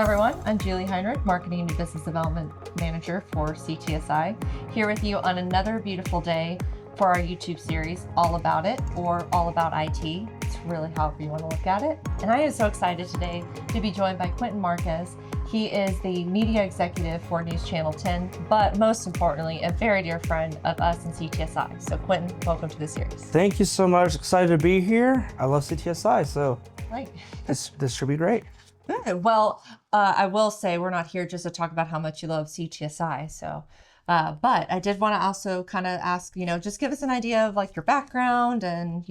Everyone, I'm Julie Heinrich, Marketing and Business Development Manager for CTSI, here with you on another beautiful day for our YouTube series, All About It, or All About IT. It's really however you want to look at it. And I am so excited today to be joined by Quintin Marquez. He is the media executive for News Channel 10, but most importantly, a very dear friend of us in CTSI. So Quintin, welcome to the series. Thank you so much. Excited to be here. I love CTSI, so Right. this should be great. Good. Well, I will say we're not here just to talk about how much you love CTSI. So, but I did want to also kind of ask, just give us an idea of like your background and,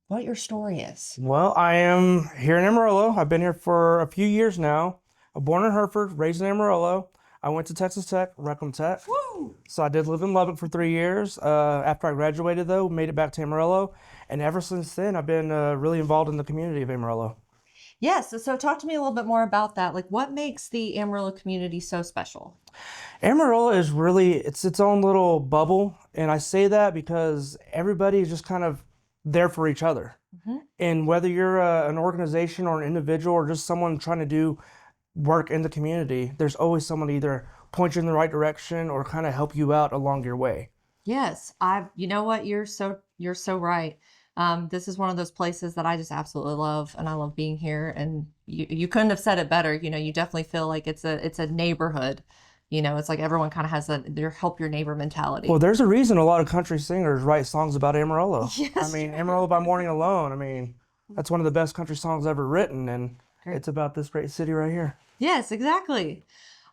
what your story is. Well, I am here in Amarillo. I've been here for a few years now. I'm born in Hereford, raised in Amarillo. I went to Texas Tech, Reclam Tech. Woo! So I did live in Lubbock for 3 years. After I graduated, though, made it back to Amarillo. And ever since then, I've been really involved in the community of Amarillo. Yes. So talk to me a little bit more about that. Like what makes the Amarillo community so special? Amarillo is really, it's its own little bubble. And I say that because everybody is just kind of there for each other. Mm-hmm. And whether you're an organization or an individual or just someone trying to do work in the community, there's always someone to either point you in the right direction or kind of help you out along your way. Yes. You know what? You're so right. This is one of those places that I just absolutely love, and I love being here. And you couldn't have said it better. You definitely feel like it's a neighborhood. It's like everyone kind of has their help your neighbor mentality. Well, there's a reason a lot of country singers write songs about Amarillo. Yes. I mean, Amarillo by Morning alone. I mean, that's one of the best country songs ever written, and it's about this great city right here. Yes, exactly.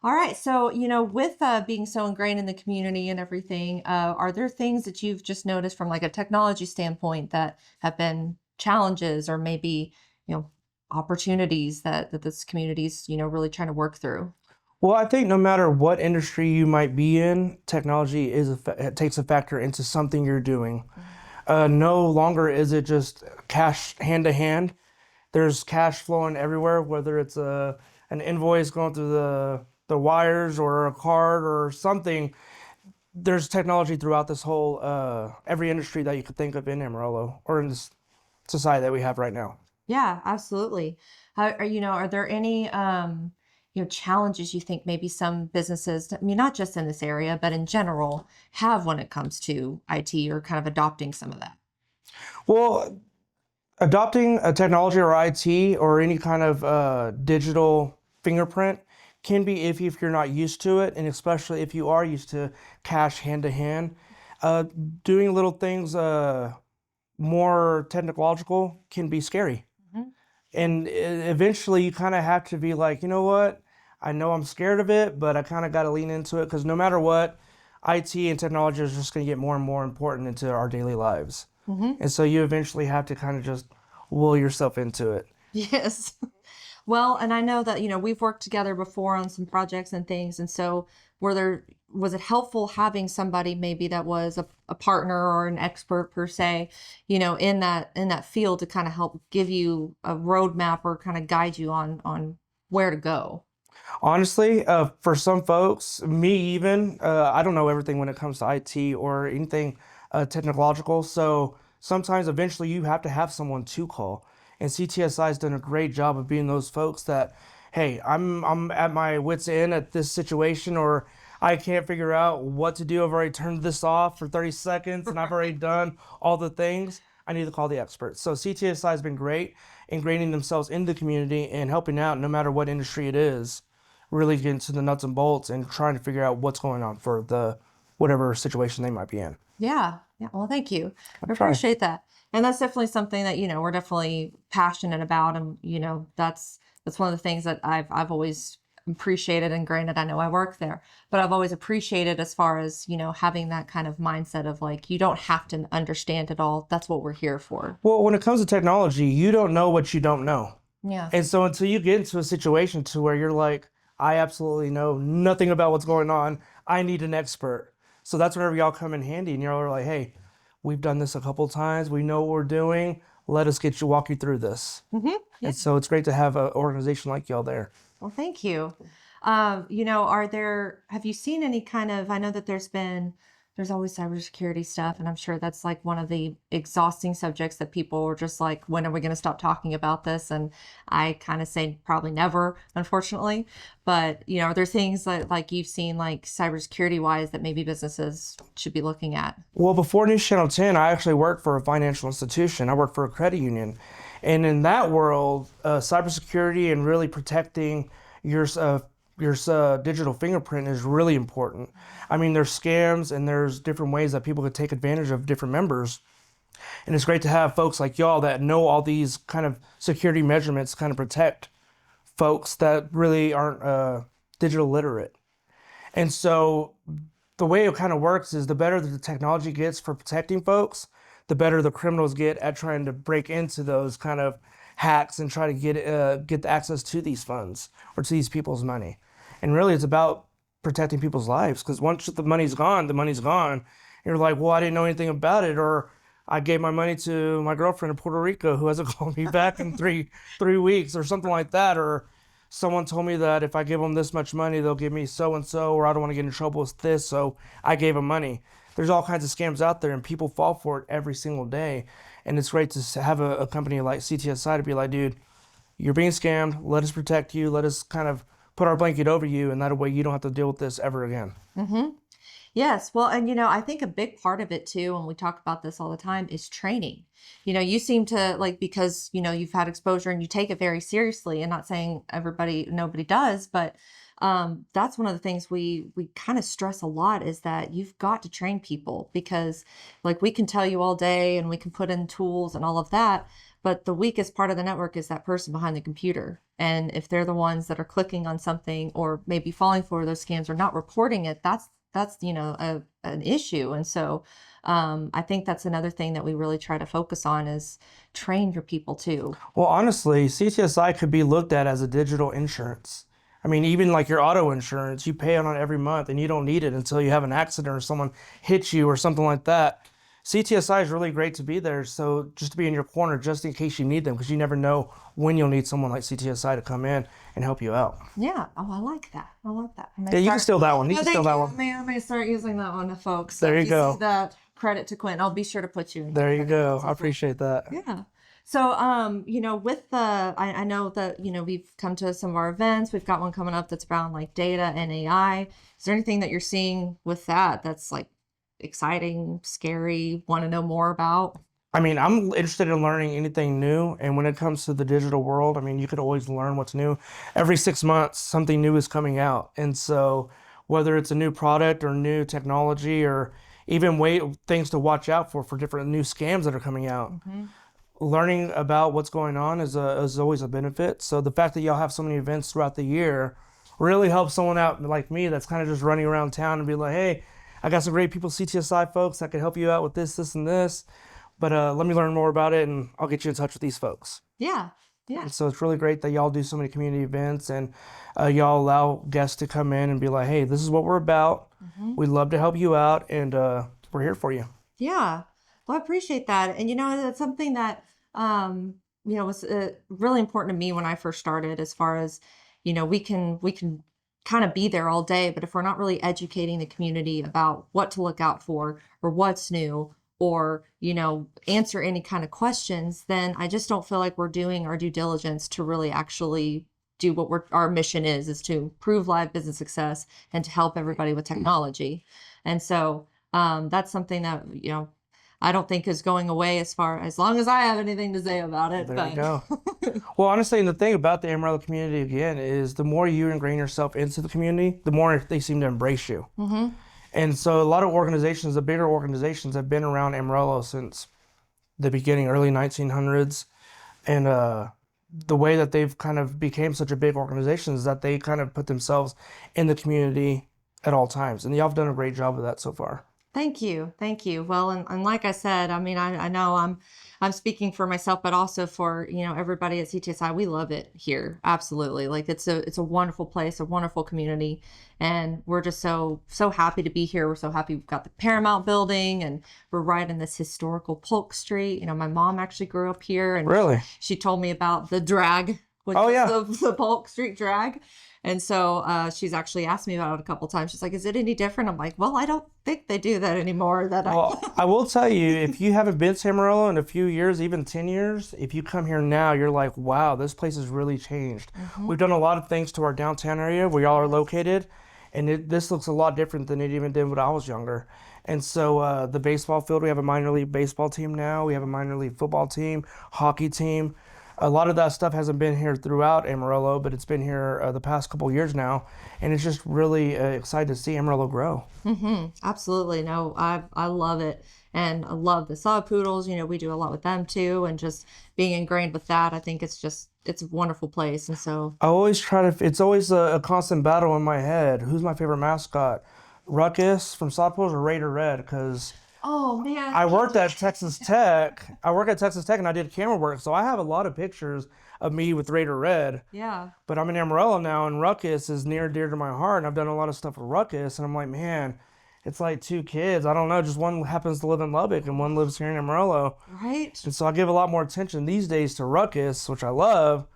All right. So, with being so ingrained in the community and everything, are there things that you've just noticed from like a technology standpoint that have been challenges or maybe, opportunities that this community's, really trying to work through? Well, I think no matter what industry you might be in, technology it takes a factor into something you're doing. No longer is it just cash hand to hand. There's cash flowing everywhere, whether it's an invoice going through the wires or a card or something. There's technology throughout this whole every industry that you could think of in Amarillo or in this society that we have right now. Yeah, absolutely. Are there any challenges you think maybe some businesses, I mean, not just in this area, but in general, have when it comes to IT or kind of adopting some of that? Well, adopting a technology or IT or any kind of digital fingerprint can be iffy if you're not used to it, and especially if you are used to cash hand to hand. Doing little things more technological can be scary. Mm-hmm. And eventually you kind of have to be like, you know what? I know I'm scared of it, but I kind of got to lean into it because no matter what, IT and technology is just going to get more and more important into our daily lives. Mm-hmm. And so you eventually have to kind of just will yourself into it. Yes. Well, and I know that, we've worked together before on some projects and things. And so was it helpful having somebody maybe that was a partner or an expert per se, in that field to kind of help give you a roadmap or kind of guide you on where to go? Honestly, for some folks, me even, I don't know everything when it comes to IT or anything technological. So sometimes eventually you have to have someone to call. And CTSI has done a great job of being those folks that, hey, I'm at my wit's end at this situation, or I can't figure out what to do. I've already turned this off for 30 seconds and I've already done all the things. I need to call the experts. So CTSI has been great ingraining themselves in the community and helping out no matter what industry it is, really getting to the nuts and bolts and trying to figure out what's going on for the whatever situation they might be in. Yeah. Yeah. Well, thank you. I try. appreciate that. And that's definitely something that, we're definitely passionate about. And, that's one of the things that I've always appreciated. And granted, I know I work there, but I've always appreciated as far as, having that kind of mindset of like, you don't have to understand it all. That's what we're here for. Well, when it comes to technology, you don't know what you don't know. Yeah. And so until you get into a situation to where you're like, I absolutely know nothing about what's going on, I need an expert. So that's whenever y'all come in handy and you're like, hey, we've done this a couple of times. We know what we're doing. Let us walk you through this. Mm-hmm. Yeah. And so it's great to have an organization like y'all there. Well, thank you. Have you seen any kind of, I know that there's There's always cybersecurity stuff, and I'm sure that's like one of the exhausting subjects that people are just like, when are we going to stop talking about this? And I kind of say probably never, unfortunately. But are there things that like you've seen like cybersecurity wise that maybe businesses should be looking at? Well, before News Channel 10, I actually worked for a financial institution. I worked for a credit union. And in that world, cybersecurity and really protecting your digital fingerprint is really important. I mean, there's scams and there's different ways that people could take advantage of different members. And it's great to have folks like y'all that know all these kind of security measurements kind of protect folks that really aren't digital literate. And so the way it kind of works is the better the technology gets for protecting folks, the better the criminals get at trying to break into those kind of hacks and try to get the access to these funds or to these people's money. And really, it's about protecting people's lives, because once the money's gone, the money's gone. You're like, well, I didn't know anything about it, or I gave my money to my girlfriend in Puerto Rico who hasn't called me back in three weeks, or something like that, or someone told me that if I give them this much money, they'll give me so and so, or I don't want to get in trouble with this, so I gave them money. There's all kinds of scams out there, and people fall for it every single day. And it's great to have a company like CTSI to be like, dude, you're being scammed. Let us protect you. Let us kind of put our blanket over you, and that way you don't have to deal with this ever again. Mm-hmm. Yes. Well, and I think a big part of it too, and we talk about this all the time, is training. You seem to like, because, you've had exposure and you take it very seriously, and not saying nobody does, but that's one of the things we kind of stress a lot, is that you've got to train people, because like we can tell you all day and we can put in tools and all of that, but the weakest part of the network is that person behind the computer. And if they're the ones that are clicking on something or maybe falling for those scams or not reporting it, that's an issue. And so I think that's another thing that we really try to focus on, is train your people too. Well, honestly, CTSI could be looked at as a digital insurance. I mean, even like your auto insurance, you pay on it every month and you don't need it until you have an accident or someone hits you or something like that. CTSI is really great to be there. So just to be in your corner, just in case you need them, because you never know when you'll need someone like CTSI to come in and help you out. Yeah. Oh, I like that. I like that. Yeah, you can steal that one. You can steal that one. I may start using that one, folks. There you go. See that, credit to Quintin. I'll be sure to put you in. There you go. I appreciate that. Yeah. So, with I know that, we've come to some of our events. We've got one coming up that's around like data and AI. Is there anything that you're seeing with that that's like exciting, scary, want to know more about? I mean, I'm interested in learning anything new. And when it comes to the digital world, I mean, you could always learn what's new. Every 6 months, something new is coming out. And so whether it's a new product or new technology, or even things to watch out for different new scams that are coming out. Mm-hmm. Learning about what's going on is always a benefit. So the fact that y'all have so many events throughout the year really helps someone out like me that's kind of just running around town and be like, hey, I got some great people, CTSI folks, that can help you out with this, and this. But let me learn more about it, and I'll get you in touch with these folks. Yeah. Yeah. And so it's really great that y'all do so many community events, and y'all allow guests to come in and be like, hey, this is what we're about. Mm-hmm. We'd love to help you out, and we're here for you. Yeah. Well, I appreciate that. And, that's something that, was really important to me when I first started, as far as, we can kind of be there all day, but if we're not really educating the community about what to look out for or what's new, or, answer any kind of questions, then I just don't feel like we're doing our due diligence to really actually do what our mission is to improve live business success and to help everybody with technology. And so that's something that, I don't think is going away as long as I have anything to say about it. There you go. Well, honestly, and the thing about the Amarillo community, again, is the more you ingrain yourself into the community, the more they seem to embrace you. Mm-hmm. And so a lot of organizations, the bigger organizations, have been around Amarillo since the beginning, early 1900s. And the way that they've kind of became such a big organization is that they kind of put themselves in the community at all times. And y'all have done a great job of that so far. Thank you. Thank you. Well, and like I said, I mean, I know I'm speaking for myself, but also for, everybody at CTSI. We love it here. Absolutely. Like it's a wonderful place, a wonderful community. And we're just so happy to be here. We're so happy we've got the Paramount building, and we're right in this historical Polk Street. My mom actually grew up here, and really, she told me about the drag which Oh, is yeah. the Polk Street Drag. And so she's actually asked me about it a couple times. She's like, "Is it any different?" I'm like, "Well, I don't think they do that anymore." Well, I will tell you, if you haven't been to Amarillo in a few years, even 10 years, if you come here now, you're like, wow, this place has really changed. We've done a lot of things to our downtown area where y'all are located, and this looks a lot different than it even did when I was younger. And so the baseball field, we have a minor league baseball team now. We have a minor league football team, hockey team. A lot of that stuff hasn't been here throughout Amarillo, but it's been here the past couple of years now, and it's just really excited to see Amarillo grow. Absolutely. No, I love it. And I love the saw poodles. You know, we do a lot with them too. And just being ingrained with that, I think it's a wonderful place. And so, I always try to, it's always a constant battle in my head. Who's my favorite mascot? Ruckus from Saw Poodles or Raider Red? Because oh man, I worked at Texas Tech. I work at Texas Tech and I did camera work, so I have a lot of pictures of me with Raider Red. yeah. But I'm in Amarillo now, and Ruckus is near and dear to my heart, and I've done a lot of stuff with Ruckus, and I'm like, man, it's like two kids. I don't know, just one happens to live in Lubbock, and one lives here in Amarillo. Right. And so I give a lot more attention these days to Ruckus, which I love.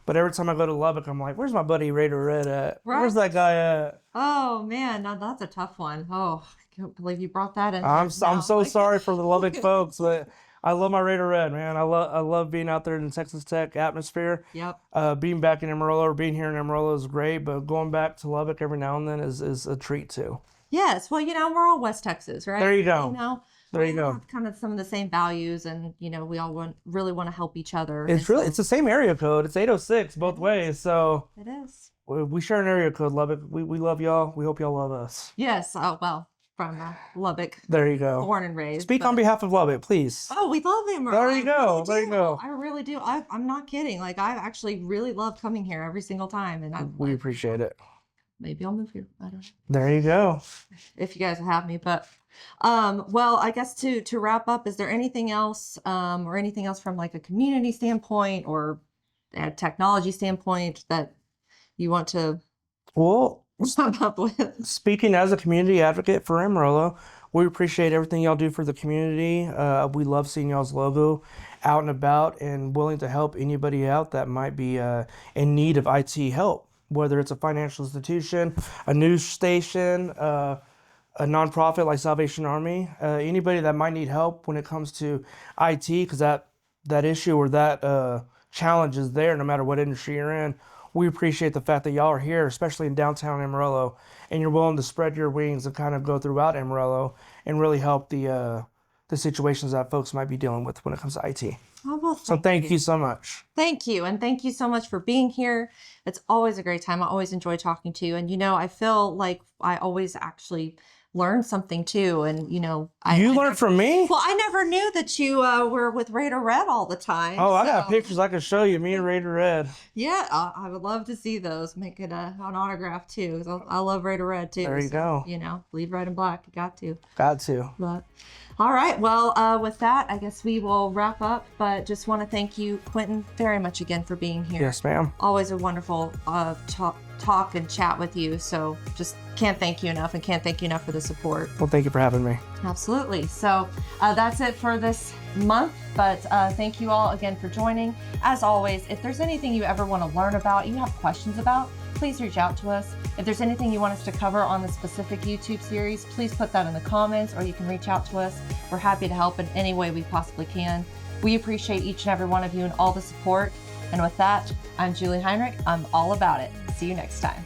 But every time I go to Lubbock, I'm like, where's my buddy Raider Red at? Right. Where's that guy at? Oh man, now that's a tough one. Oh, I can't believe you brought that in. I'm now. so sorry for the Lubbock folks, but I love my Raider Red, man. I love being out there in the Texas Tech atmosphere. Yep. Being back in Amarillo or being here in Amarillo is great, but going back to Lubbock every now and then is a treat too. Yes. Well, you know, we're all West Texas, right? There you go. You know, There you we go. have kind of some of the same values, and you know, we all really want to help each other. It's and it's the same area code. It's 806 both ways. So it is. we share an area code, Lubbock. We love y'all. We hope y'all love us. Yes. Oh well, from Lubbock, There you go. born and raised. Speak but- on behalf of Lubbock, please. Oh, we love him. There you go. There you go. I really do. I'm not kidding. Like, I actually really love coming here every single time, and We appreciate it. maybe I'll move here. I don't know There you go. if you guys will have me, but well, I guess to wrap up, is there anything else, or anything else from like a community standpoint or a technology standpoint that you want to Well, come up with? speaking as a community advocate for Amarillo, we appreciate everything y'all do for the community. We love seeing y'all's logo out and about and willing to help anybody out that might be in need of IT help, whether it's a financial institution, a news station, a nonprofit like Salvation Army, anybody that might need help when it comes to IT, because that issue or that challenge is there no matter what industry you're in. We appreciate the fact that y'all are here, especially in downtown Amarillo, and you're willing to spread your wings and kind of go throughout Amarillo and really help the situations that folks might be dealing with when it comes to IT. Oh, well, So thank you so much. Thank you. And thank you so much for being here. It's always a great time. I always enjoy talking to you. And, you know, I feel like I always actually learn something too. And, you know, You learned from me? well, I never knew that you were with Raider Red all the time. Oh, I got so- pictures I can show you, me and Raider Red. Yeah, I would love to see those. Make it an autograph too. 'Cause I love Raider Red too. There you go. You know, bleed red and black. You got to. Got to. But all right. Well, with that, I guess we will wrap up. But just want to thank you, Quintin, very much again for being here. Yes, ma'am. Always a wonderful talk and chat with you. So just can't thank you enough, and can't thank you enough for the support. Well, thank you for having me. Absolutely. So that's it for this month. But thank you all again for joining. As always, if there's anything you ever want to learn about, you have questions about, please reach out to us. If there's anything you want us to cover on the specific YouTube series, please put that in the comments, or you can reach out to us. We're happy to help in any way we possibly can. We appreciate each and every one of you and all the support. And with that, I'm Julie Heinrich. I'm all about it. See you next time.